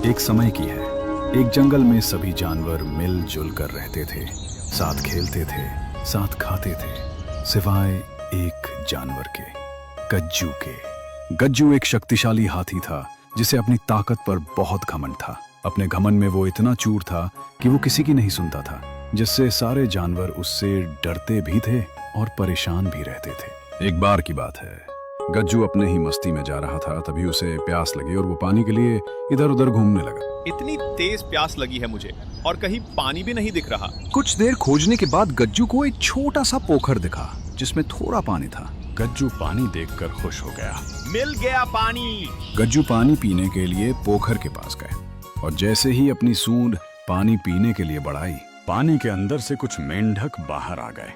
एक समय की है। एक जंगल में सभी जानवर मिलजुल कर रहते थे, साथ खेलते थे, साथ खाते थे, सिवाय एक जानवर के, गज्जू के। गज्जू एक शक्तिशाली हाथी था जिसे अपनी ताकत पर बहुत घमंड था। अपने घमंड में वो इतना चूर था कि वो किसी की नहीं सुनता था, जिससे सारे जानवर उससे डरते भी थे और परेशान भी रहते थे। एक बार की बात है, गज्जू अपने ही मस्ती में जा रहा था। तभी उसे प्यास लगी और वो पानी के लिए इधर उधर घूमने लगा। इतनी तेज प्यास लगी है मुझे और कहीं पानी भी नहीं दिख रहा। कुछ देर खोजने के बाद गज्जू को एक छोटा सा पोखर दिखा जिसमें थोड़ा पानी था। गज्जू पानी देखकर खुश हो गया। मिल गया पानी। गज्जू पानी पीने के लिए पोखर के पास गए और जैसे ही अपनी सूंड पानी पीने के लिए बढ़ाई, पानी के अंदर से कुछ मेंढक बाहर आ गए।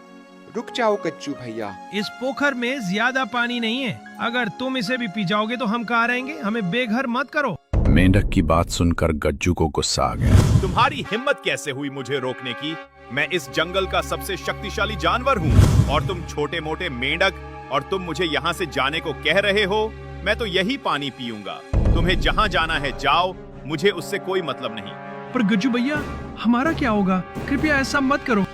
रुक जाओ गज्जू भैया, इस पोखर में ज्यादा पानी नहीं है। अगर तुम इसे भी पी जाओगे तो हम कहाँ रहेंगे? हमें बेघर मत करो। मेंढक की बात सुनकर गज्जू को गुस्सा आ गया। तुम्हारी हिम्मत कैसे हुई मुझे रोकने की? मैं इस जंगल का सबसे शक्तिशाली जानवर हूँ और तुम छोटे मोटे मेंढक, और तुम मुझे यहाँ से जाने को कह रहे हो। मैं तो यही पानी पीऊंगा। तुम्हें जहाँ जाना है जाओ, मुझे उससे कोई मतलब नहीं। पर गज्जू भैया, हमारा क्या होगा? कृपया ऐसा मत करो।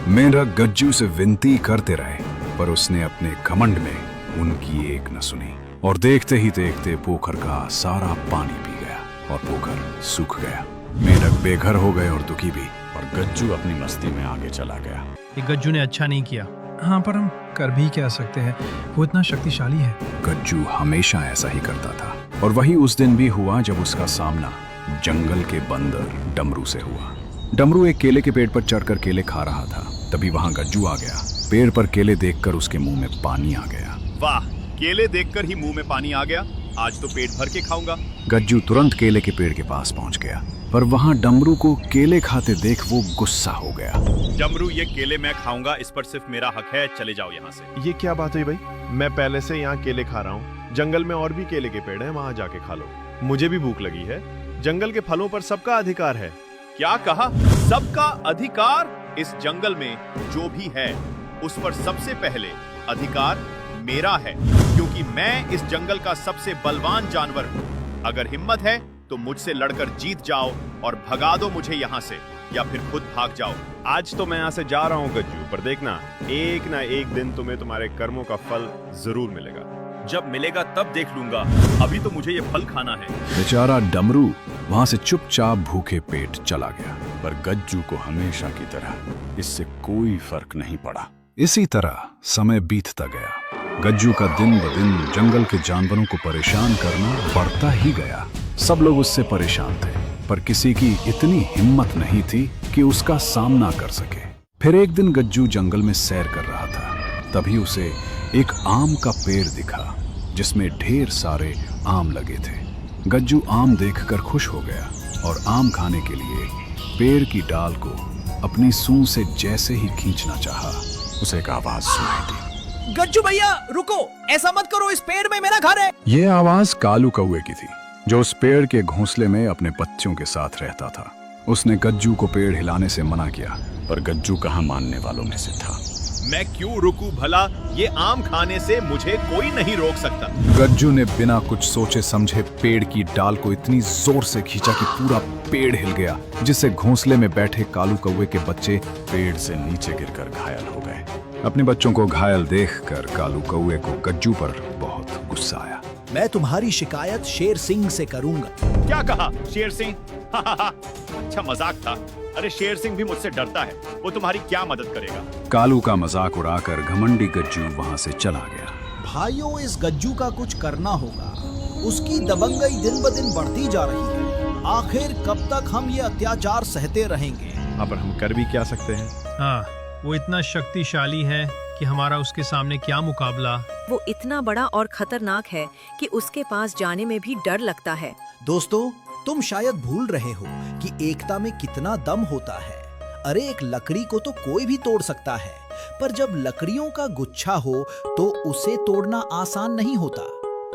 मेंढक गज्जू से विनती करते रहे, पर उसने अपने घमंड में उनकी एक न सुनी और देखते ही देखते पोखर का सारा पानी पी गया और पोखर सूख गया। मेंढक बेघर हो गए और दुखी भी, और गज्जू अपनी मस्ती में आगे चला गया। ये गज्जू ने अच्छा नहीं किया। हाँ, पर हम कर भी क्या सकते हैं? वो इतना शक्तिशाली है। गज्जू हमेशा ऐसा ही करता था और वही उस दिन भी हुआ जब उसका सामना जंगल के बंदर डमरू से हुआ। डमरू एक केले के पेड़ पर चढ़कर केले खा रहा था। तभी वहां गज्जू आ गया। पेड़ पर केले देखकर उसके मुंह में पानी आ गया। वाह, केले देखकर ही मुंह में पानी आ गया। आज तो पेट भर के खाऊंगा। गज्जू तुरंत केले के पेड़ के पास पहुंच गया, पर वहां डमरू को केले खाते देख वो गुस्सा हो गया। डमरू, ये केले मैं खाऊंगा, इस पर सिर्फ मेरा हक है। चले जाओ यहाँ से। ये क्या बात हुई भाई? मैं पहले से यहाँ केले खा रहा हूँ। जंगल में और भी केले के पेड़ हैं, वहाँ जाके खा लो। मुझे भी भूख लगी है। जंगल के फलों पर सबका अधिकार है। क्या कहा? सबका अधिकार? इस जंगल में जो भी है उस पर सबसे पहले अधिकार मेरा है, क्योंकि मैं इस जंगल का सबसे बलवान जानवर हूँ। अगर हिम्मत है तो मुझसे लड़कर जीत जाओ और भगा दो मुझे यहाँ से, या फिर खुद भाग जाओ। आज तो मैं यहाँ से जा रहा हूँ गज्जू, पर देखना एक ना एक दिन तुम्हें तुम्हारे कर्मों का फल जरूर मिलेगा। जब मिलेगा तब देख लूंगा, अभी तो मुझे ये फल खाना है। बेचारा डमरू वहां से चुपचाप भूखे पेट चला गया, पर गज्जू को हमेशा की तरह इससे कोई फर्क नहीं पड़ा। इसी तरह समय बीतता गया। गज्जू का दिन ब दिन जंगल के जानवरों को परेशान करना बढ़ता ही गया। सब लोग उससे परेशान थे, पर किसी की इतनी हिम्मत नहीं थी कि उसका सामना कर सके। फिर एक दिन गज्जू जंगल में सैर कर रहा था। तभी उसे एक आम का पेड़ दिखा जिसमें ढेर सारे आम लगे थे। गज्जू आम देखकर खुश हो गया और आम खाने के लिए पेड़ की डाल को अपनी सूंड से जैसे ही खींचना चाहा, उसे एक आवाज सुनाई दी। गज्जू भैया रुको, ऐसा मत करो, इस पेड़ में मेरा घर है। ये आवाज कालू कौवे की थी, जो उस पेड़ के घोंसले में अपने बच्चों के साथ रहता था। उसने गज्जू को पेड़ हिलाने से मना किया, पर गज्जू कहाँ मानने वालों में से था। मैं क्यों रुकूं भला? ये आम खाने से मुझे कोई नहीं रोक सकता। गज्जू ने बिना कुछ सोचे समझे पेड़ की डाल को इतनी जोर से खींचा कि पूरा पेड़ हिल गया, जिससे घोंसले में बैठे कालू कौवे के बच्चे पेड़ से नीचे गिरकर घायल हो गए। अपने बच्चों को घायल देखकर कालू कौवे को गज्जू पर बहुत गुस्सा आया। मैं तुम्हारी शिकायत शेर सिंह से करूंगा। क्या कहा? शेर सिंह? अच्छा मजाक था। अरे शेर सिंह भी मुझसे डरता है, वो तुम्हारी क्या मदद करेगा? कालू का मजाक उड़ाकर घमंडी गज्जू वहां से चला गया। भाइयों, इस गज्जू का कुछ करना होगा। उसकी दबंगई दिन ब दिन बढ़ती जा रही है। आखिर कब तक हम ये अत्याचार सहते रहेंगे? अब हम कर भी क्या सकते हैं? हाँ, वो इतना शक्तिशाली है कि हमारा उसके सामने क्या मुकाबला। वो इतना बड़ा और खतरनाक है कि उसके पास जाने में भी डर लगता है। दोस्तों, तुम शायद भूल रहे हो कि एकता में कितना दम होता है। अरे एक लकड़ी को तो कोई भी तोड़ सकता है, पर जब लकड़ियों का गुच्छा हो तो उसे तोड़ना आसान नहीं होता।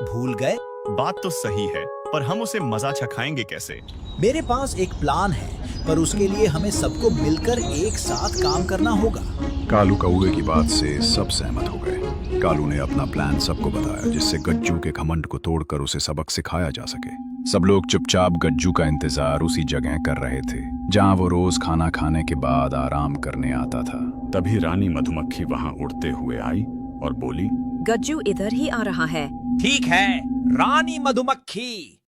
भूल गए? बात तो सही है, पर हम उसे मजा चखाएंगे कैसे? मेरे पास एक प्लान है, पर उसके लिए हमें सबको मिलकर एक साथ काम करना होगा। कालू कौवे की बात से सब सहमत हो गए। कालू ने अपना प्लान सबको बताया, जिससे गज्जू के घमंड को तोड़कर उसे सबक सिखाया जा सके। सब लोग चुपचाप गज्जू का इंतजार उसी जगह कर रहे थे जहां वो रोज खाना खाने के बाद आराम करने आता था। तभी रानी मधुमक्खी वहां उड़ते हुए आई और बोली, गज्जू इधर ही आ रहा है। ठीक है रानी मधुमक्खी,